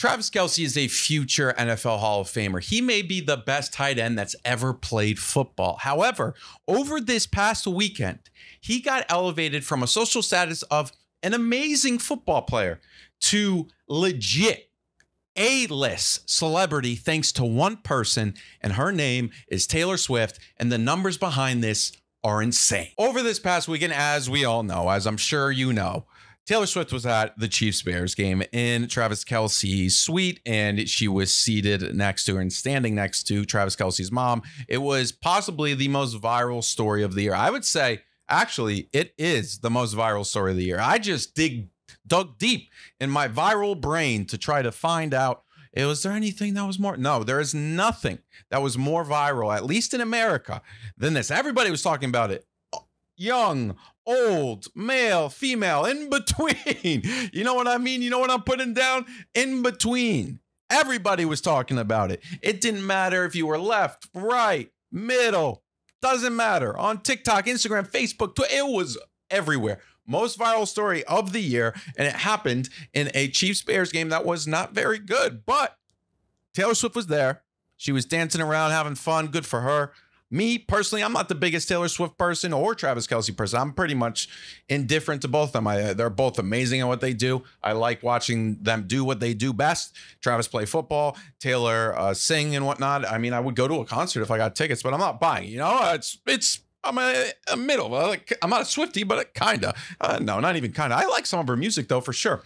Travis Kelce is a future NFL Hall of Famer. He may be the best tight end that's ever played football. However, over this past weekend, he got elevated from a social status of an amazing football player to legit A-list celebrity thanks to one person, and her name is Taylor Swift, and the numbers behind this are insane. Over this past weekend, as we all know, as I'm sure you know, Taylor Swift was at the Chiefs-Bears game in Travis Kelce's suite, and she was seated next to her and standing next to Travis Kelce's mom. It was possibly the most viral story of the year. I would say, actually, it is the most viral story of the year. I just dug deep in my viral brain to try to find out, was there anything that was more? No, there is nothing that was more viral, at least in America, than this. Everybody was talking about it. Young, old, male, female, in between. You know what I mean? You know what I'm putting down? In between. Everybody was talking about it. It didn't matter if you were left, right, middle. Doesn't matter. On TikTok, Instagram, Facebook, Twitter, it was everywhere. Most viral story of the year, and it happened in a Chiefs-Bears game that was not very good. But Taylor Swift was there. She was dancing around, having fun. Good for her. Me, personally, I'm not the biggest Taylor Swift person or Travis Kelce person. I'm pretty much indifferent to both of them. They're both amazing at what they do. I like watching them do what they do best. Travis play football, Taylor sing and whatnot. I mean, I would go to a concert if I got tickets, but I'm not buying. You know, I'm a middle. I'm not a Swiftie, but kinda. No, not even kinda. I like some of her music though, for sure.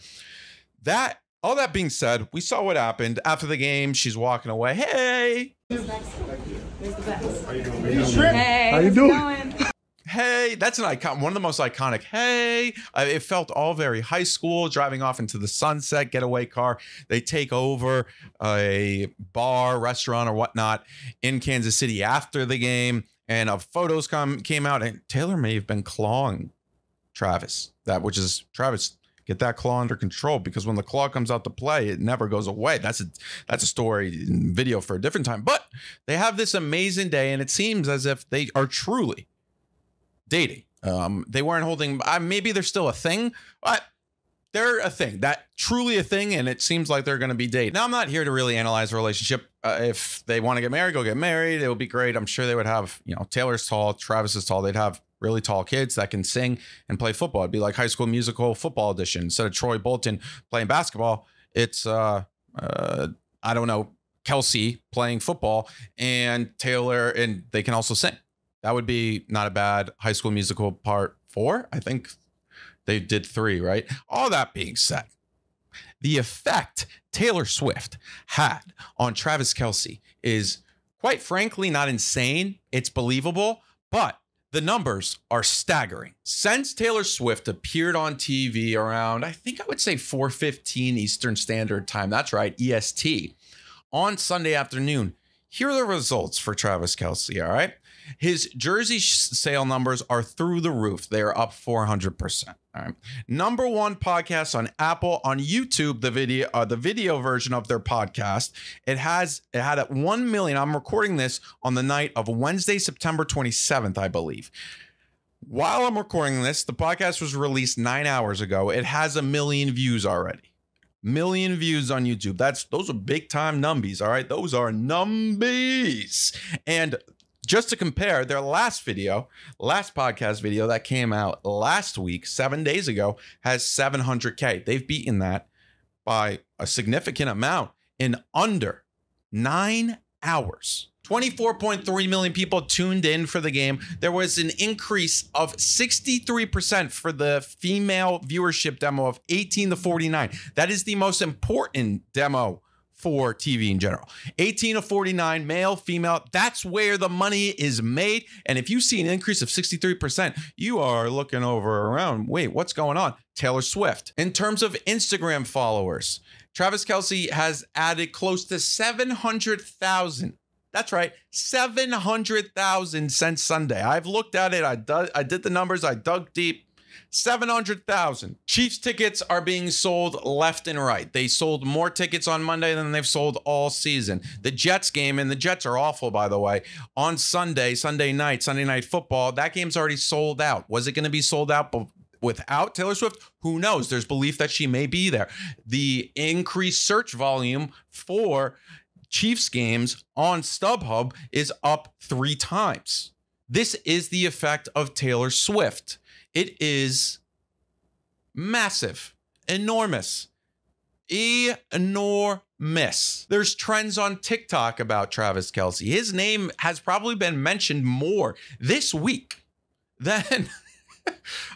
All that being said, we saw what happened after the game. She's walking away. Hey. Where's the best? Hey, how you doing? Hey, that's an icon. One of the most iconic. Hey, it felt all very high school, driving off into the sunset, getaway car. They take over a bar, restaurant, or whatnot in Kansas City after the game. And photos came out, and Taylor may have been clawing Travis. Travis, get that claw under control, because when the claw comes out to play, it never goes away. That's a story and video for a different time. But they have this amazing day, and it seems as if they are truly dating. They weren't holding. Maybe they're still a thing, but they're a thing. That truly a thing, and it seems like they're going to be dating. Now, I'm not here to really analyze a relationship. If they want to get married, go get married. It would be great. I'm sure they would have, Taylor's tall, Travis is tall. They'd have really tall kids that can sing and play football. It'd be like High School Musical football edition. Instead of Troy Bolton playing basketball, it's I don't know, Kelce playing football, and Taylor, and they can also sing. That would be not a bad High School Musical part 4. I think they did 3, right? All that being said, the effect Taylor Swift had on Travis Kelce is, quite frankly, not insane. It's believable, but the numbers are staggering. Since Taylor Swift appeared on TV around, I think I would say 4:15 Eastern Standard Time, that's right, EST, on Sunday afternoon, here are the results for Travis Kelce, all right? His jersey sale numbers are through the roof. They are up 400%. All right. Number 1 podcast on Apple, on YouTube, the video version of their podcast. It had at 1 million. I'm recording this on the night of Wednesday, September 27th, I believe. While I'm recording this, the podcast was released 9 hours ago. It has 1 million views already. 1 million views on YouTube. Those are big time numbies. All right. Those are numbies. And just to compare, their last podcast video that came out last week, 7 days ago, has 700K. They've beaten that by a significant amount in under 9 hours. 24.3 million people tuned in for the game. There was an increase of 63% for the female viewership demo of 18 to 49. That is the most important demo for TV in general. 18 to 49, male, female, that's where the money is made. And if you see an increase of 63%, you are looking over around, wait, what's going on? Taylor Swift. In terms of Instagram followers, Travis Kelce has added close to 700,000. That's right, 700,000 since Sunday. I've looked at it. I did the numbers. I dug deep. 700,000. Chiefs tickets are being sold left and right. They sold more tickets on Monday than they've sold all season. The Jets game, and the Jets are awful, by the way, on Sunday night football, that game's already sold out. Was it going to be sold out without Taylor Swift, who knows? There's belief that she may be there. The increased search volume for Chiefs games on StubHub is up 3 times. This is the effect of Taylor Swift. It is massive, enormous, enormous. There's trends on TikTok about Travis Kelce. His name has probably been mentioned more this week than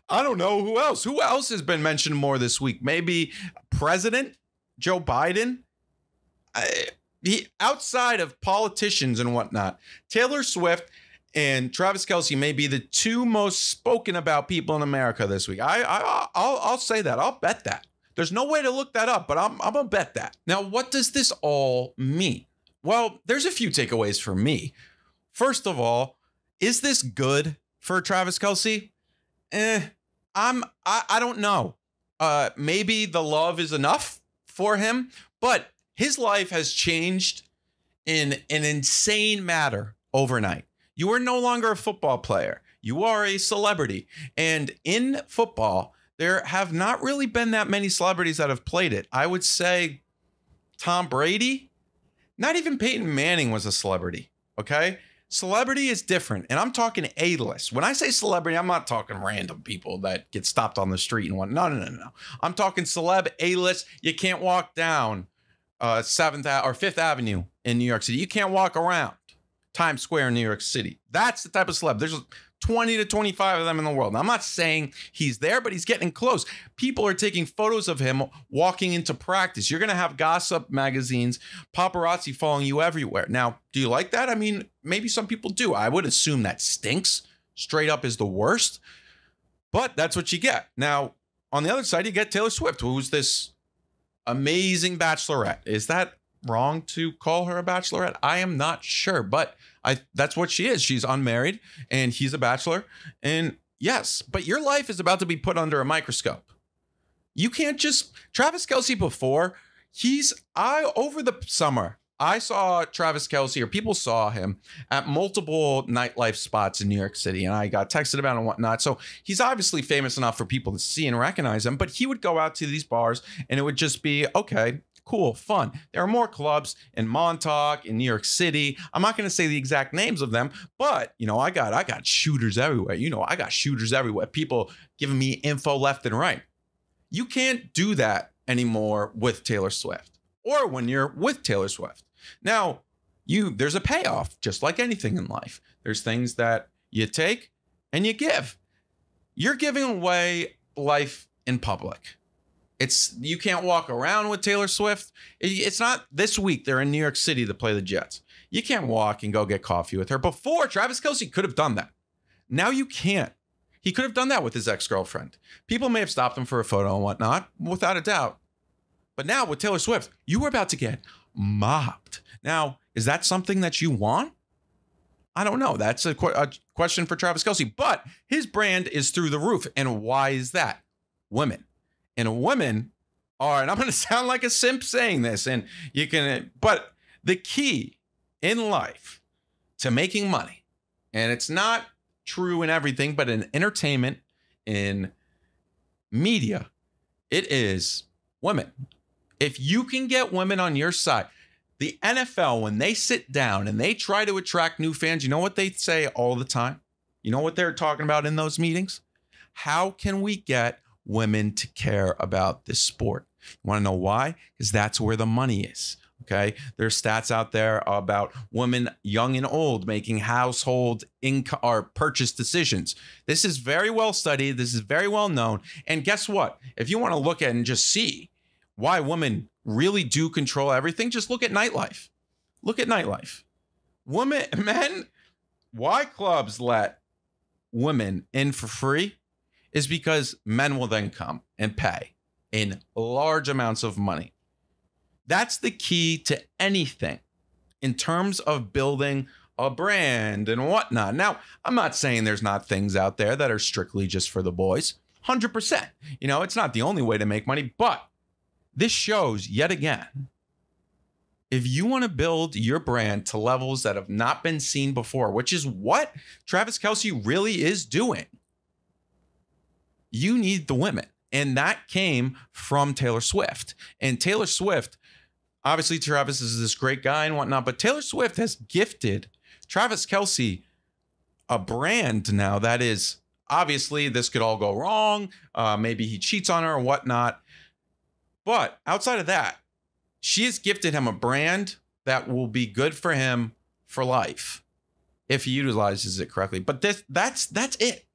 I don't know who else. Who else has been mentioned more this week? Maybe President Joe Biden. Outside of politicians and whatnot, Taylor Swift and Travis Kelce may be the 2 most spoken about people in America this week. I'll say that. I'll bet that. There's no way to look that up, but I'm gonna bet that. Now, what does this all mean? Well, there's a few takeaways for me. First of all, is this good for Travis Kelce? I don't know. Maybe the love is enough for him, but his life has changed in an insane manner overnight. You are no longer a football player. You are a celebrity. And in football, there have not really been that many celebrities that have played it. I would say Tom Brady, not even Peyton Manning was a celebrity, okay? Celebrity is different, and I'm talking A-list. When I say celebrity, I'm not talking random people that get stopped on the street and whatnot. No. I'm talking celeb, A-list. You can't walk down 7th or 5th Avenue in New York City. You can't walk around Times Square in New York City. That's the type of celeb. There's 20 to 25 of them in the world. Now, I'm not saying he's there, but he's getting close. People are taking photos of him walking into practice. You're going to have gossip magazines, paparazzi following you everywhere. Now, do you like that? I mean, maybe some people do. I would assume that stinks. Straight up is the worst. But that's what you get. Now, on the other side, you get Taylor Swift, who's this amazing bachelorette. Is that wrong to call her a bachelorette? I am not sure, but that's what she is. She's unmarried and he's a bachelor. And yes, but your life is about to be put under a microscope. You can't just Travis Kelce before over the summer, I saw Travis Kelce, or people saw him at multiple nightlife spots in New York City, and I got texted about it and whatnot. So he's obviously famous enough for people to see and recognize him, but he would go out to these bars and it would just be, okay, cool, fun. There are more clubs in Montauk, in New York City. I'm not going to say the exact names of them, but I got shooters everywhere. I got shooters everywhere. People giving me info left and right. You can't do that anymore with Taylor Swift, or when you're with Taylor Swift. Now, there's a payoff, just like anything in life. There's things that you take and you give. You're giving away life in public. You can't walk around with Taylor Swift. It's not this week. They're in New York City to play the Jets. You can't walk and go get coffee with her. Before, Travis Kelce could have done that. Now you can't. He could have done that with his ex-girlfriend. People may have stopped him for a photo and whatnot, without a doubt. But now with Taylor Swift, you were about to get mobbed. Now, is that something that you want? I don't know. That's a question for Travis Kelce. But his brand is through the roof. And why is that? Women. And women are, and I'm going to sound like a simp saying this, but the key in life to making money, and it's not true in everything, but in entertainment, in media, it is women. If you can get women on your side, the NFL, when they sit down and they try to attract new fans, you know what they say all the time? You know what they're talking about in those meetings? How can we get women to care about this sport? You want to know why? Because that's where the money is. Okay. There's stats out there about women, young and old, making household income or purchase decisions. This is very well studied. This is very well known. And guess what? If you want to look at and just see why women really do control everything, just look at nightlife. Look at nightlife. Men, why clubs let women in for free is because men will then come and pay in large amounts of money. That's the key to anything in terms of building a brand and whatnot. Now, I'm not saying there's not things out there that are strictly just for the boys. 100%. It's not the only way to make money, but this shows yet again, if you want to build your brand to levels that have not been seen before, which is what Travis Kelce really is doing, you need the women. And that came from Taylor Swift. And Taylor Swift, obviously Travis is this great guy and whatnot, but Taylor Swift has gifted Travis Kelce a brand now that is, obviously this could all go wrong. Maybe he cheats on her or whatnot. But outside of that, she has gifted him a brand that will be good for him for life if he utilizes it correctly. But that's it.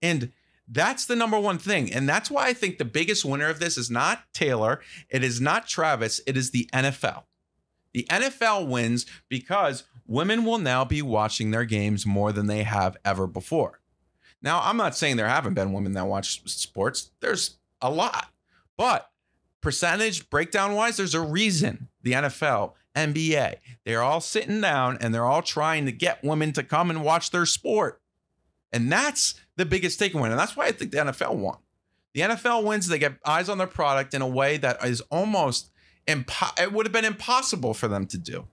And that's the number one thing. And that's why I think the biggest winner of this is not Taylor. It is not Travis. It is the NFL. The NFL wins because women will now be watching their games more than they have ever before. Now, I'm not saying there haven't been women that watch sports. There's a lot. But percentage breakdown wise, there's a reason the NFL, NBA, they're all sitting down and they're all trying to get women to come and watch their sport. And that's the biggest takeaway. And that's why I think the NFL won. The NFL wins. They get eyes on their product in a way that is almost it would have been impossible for them to do.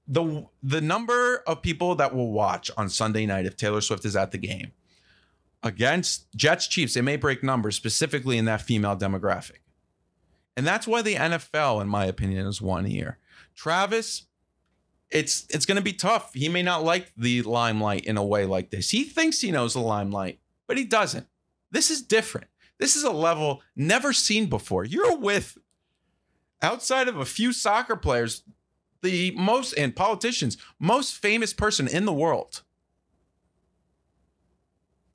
The number of people that will watch on Sunday night if Taylor Swift is at the game against Jets Chiefs, it may break numbers specifically in that female demographic. And that's why the NFL, in my opinion, has won here. Travis, it's going to be tough. He may not like the limelight in a way like this. He thinks he knows the limelight, but he doesn't. This is different. This is a level never seen before. You're with, outside of a few soccer players, the most, and politicians, most famous person in the world.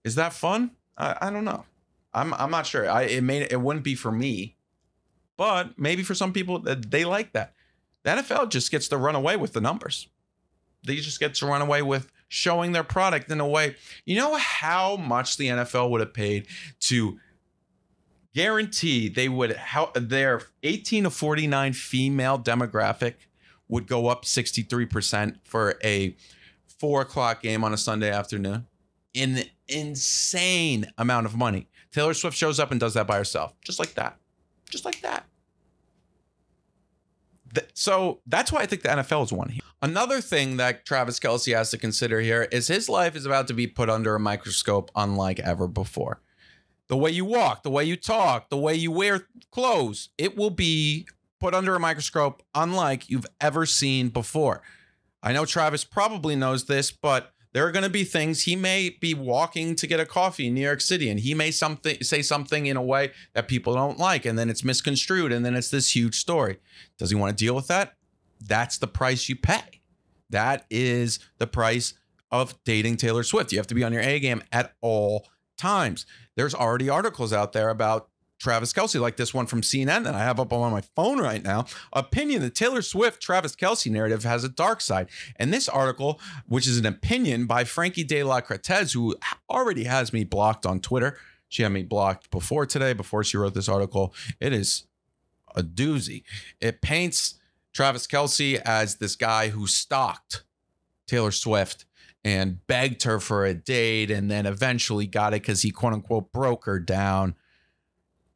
Is that fun? I don't know. I'm not sure. It wouldn't be for me, but maybe for some people they like that. The NFL just gets to run away with the numbers. They just get to run away with showing their product in a way. You know how much the NFL would have paid to guarantee they would their 18 to 49 female demographic would go up 63% for a 4:00 game on a Sunday afternoon? An insane amount of money. Taylor Swift shows up and does that by herself. Just like that. Just like that. So that's why I think the NFL has won here. Another thing that Travis Kelce has to consider here is his life is about to be put under a microscope unlike ever before. The way you walk, the way you talk, the way you wear clothes, it will be put under a microscope unlike you've ever seen before. I know Travis probably knows this, but there are going to be things. He may be walking to get a coffee in New York City and he may say something in a way that people don't like, and then it's misconstrued, and then it's this huge story. Does he want to deal with that? That's the price you pay. That is the price of dating Taylor Swift. You have to be on your A game at all times. There's already articles out there about Travis Kelce, like this one from CNN that I have up on my phone right now. Opinion: the Taylor Swift Travis Kelce narrative has a dark side. And this article, which is an opinion by Frankie de la Cretez, who already has me blocked on Twitter. She had me blocked before today, before she wrote this article. It is a doozy. It paints Travis Kelce as this guy who stalked Taylor Swift and begged her for a date and then eventually got it because he, quote unquote, broke her down.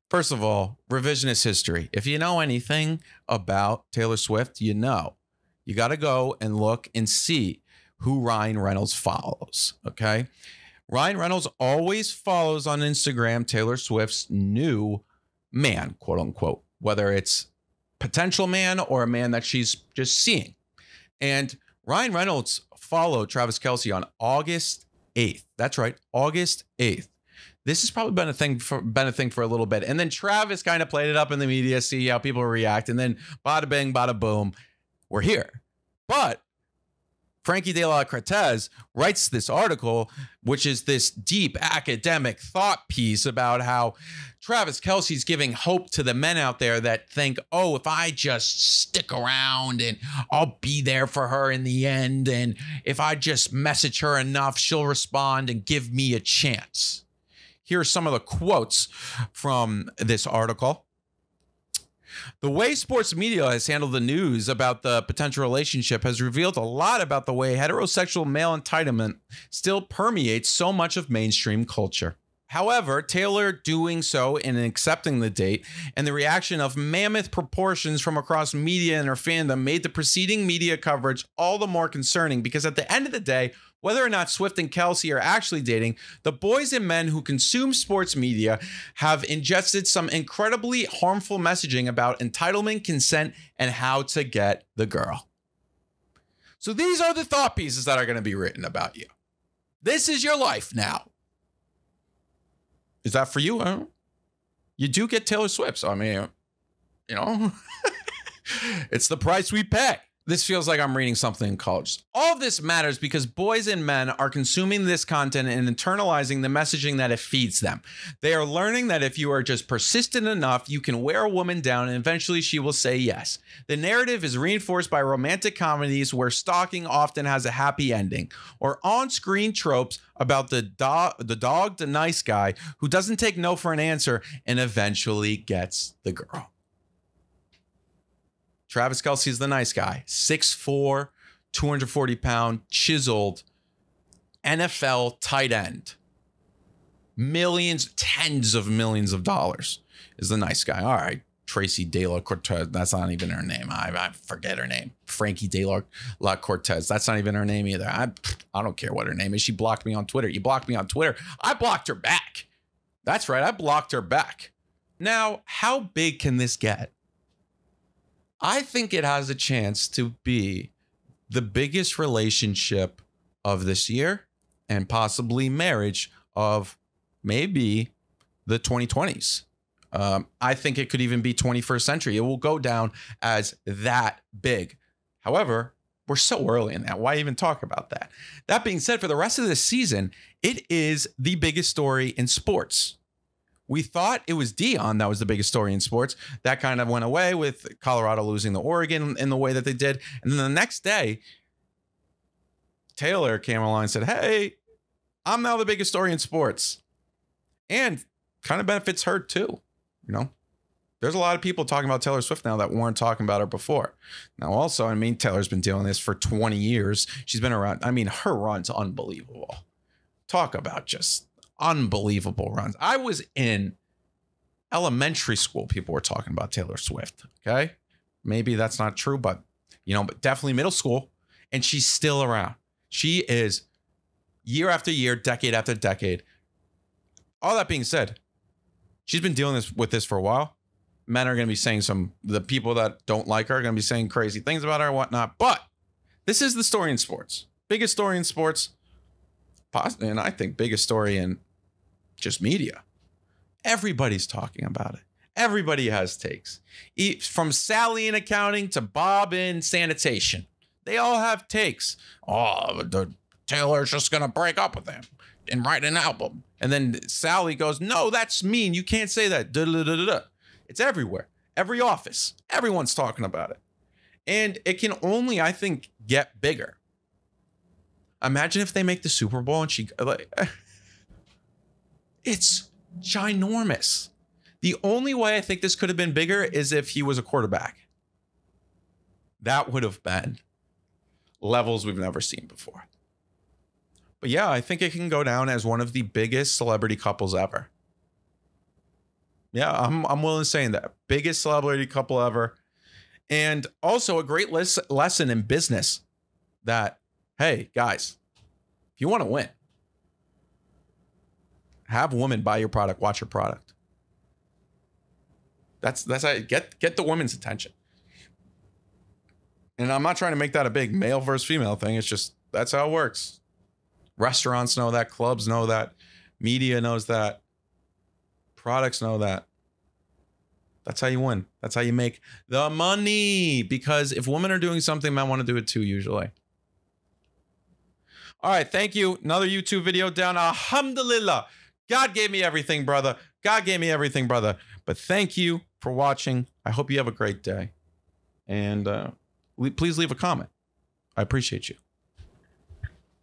First of all, revisionist history. If you know anything about Taylor Swift, you know. You got to go and look and see who Ryan Reynolds follows, okay? Ryan Reynolds always follows on Instagram Taylor Swift's new man, quote unquote, whether it's potential man or a man that she's just seeing. And Ryan Reynolds followed Travis Kelce on August 8th. That's right, August 8th. This has probably been a thing for a little bit. And then Travis kind of played it up in the media, see how people react. And then bada bing, bada boom, we're here. But Frankie de la Cretez writes this article, which is this deep academic thought piece about how Travis Kelce's giving hope to the men out there that think, oh, if I just stick around and I'll be there for her in the end, and if I just message her enough, she'll respond and give me a chance. Here are some of the quotes from this article. The way sports media has handled the news about the potential relationship has revealed a lot about the way heterosexual male entitlement still permeates so much of mainstream culture. However, Taylor doing so and accepting the date and the reaction of mammoth proportions from across media and her fandom made the preceding media coverage all the more concerning, because at the end of the day, Whether or not Swift and Kelce are actually dating, the boys and men who consume sports media have ingested some incredibly harmful messaging about entitlement, consent, and how to get the girl. So these are the thought pieces that are going to be written about you. This is your life now. Is that for you? Huh? You do get Taylor Swift. So, I mean, you know, it's the price we pay. This feels like I'm reading something in college. All of this matters because boys and men are consuming this content and internalizing the messaging that it feeds them. They are learning that if you are just persistent enough, you can wear a woman down and eventually she will say yes. The narrative is reinforced by romantic comedies where stalking often has a happy ending, or on-screen tropes about the nice guy who doesn't take no for an answer and eventually gets the girl. Travis Kelce is the nice guy. 6'4", 240-pound, chiseled NFL tight end. Millions, tens of millions of dollars is the nice guy. All right, Tracy De La Cortez. That's not even her name. I forget her name. Frankie De La Cortez. That's not even her name either. I don't care what her name is. She blocked me on Twitter. You blocked me on Twitter. I blocked her back. That's right. I blocked her back. Now, how big can this get? I think it has a chance to be the biggest relationship of this year and possibly marriage of maybe the 2020s. I think it could even be 21st century. It will go down as that big. However, we're so early in that. Why even talk about that? That being said, for the rest of this season, it is the biggest story in sports. We thought it was Deion that was the biggest story in sports. That kind of went away with Colorado losing to Oregon in the way that they did. And then the next day, Taylor came along and said, hey, I'm now the biggest story in sports. And kind of benefits her too. You know, there's a lot of people talking about Taylor Swift now that weren't talking about her before. Now, also, I mean, Taylor's been doing this for 20 years. She's been around. I mean, her run's unbelievable. Talk about just unbelievable runs. I was in elementary school. People were talking about Taylor Swift. Okay. Maybe that's not true, but but definitely middle school. And she's still around. She is year after year, decade after decade. All that being said, she's been dealing with this for a while. Men are going to be saying the people that don't like her are going to be saying crazy things about her and whatnot. But this is the story in sports. Biggest story in sports. And I think biggest story in just media. Everybody's talking about it. Everybody has takes. From Sally in accounting to Bob in sanitation. They all have takes. Oh, Taylor's just going to break up with him and write an album. And then Sally goes, no, that's mean. You can't say that. Da-da-da-da-da. It's everywhere. Every office. Everyone's talking about it. And it can only, I think, get bigger. Imagine if they make the Super Bowl and she... It's ginormous. The only way I think this could have been bigger is if he was a quarterback. That would have been levels we've never seen before. But yeah, I think it can go down as one of the biggest celebrity couples ever. Yeah, I'm willing to say that. Biggest celebrity couple ever. And also a great lesson in business that, hey, guys, if you want to win, have women buy your product, watch your product. That's how you get the woman's attention. And I'm not trying to make that a big male versus female thing. It's just, that's how it works. Restaurants know that, clubs know that, media knows that, products know that. That's how you win. That's how you make the money. Because if women are doing something, men want to do it too, usually. All right, thank you. Another YouTube video down. Alhamdulillah. God gave me everything, brother. God gave me everything, brother. But thank you for watching. I hope you have a great day. And please leave a comment. I appreciate you.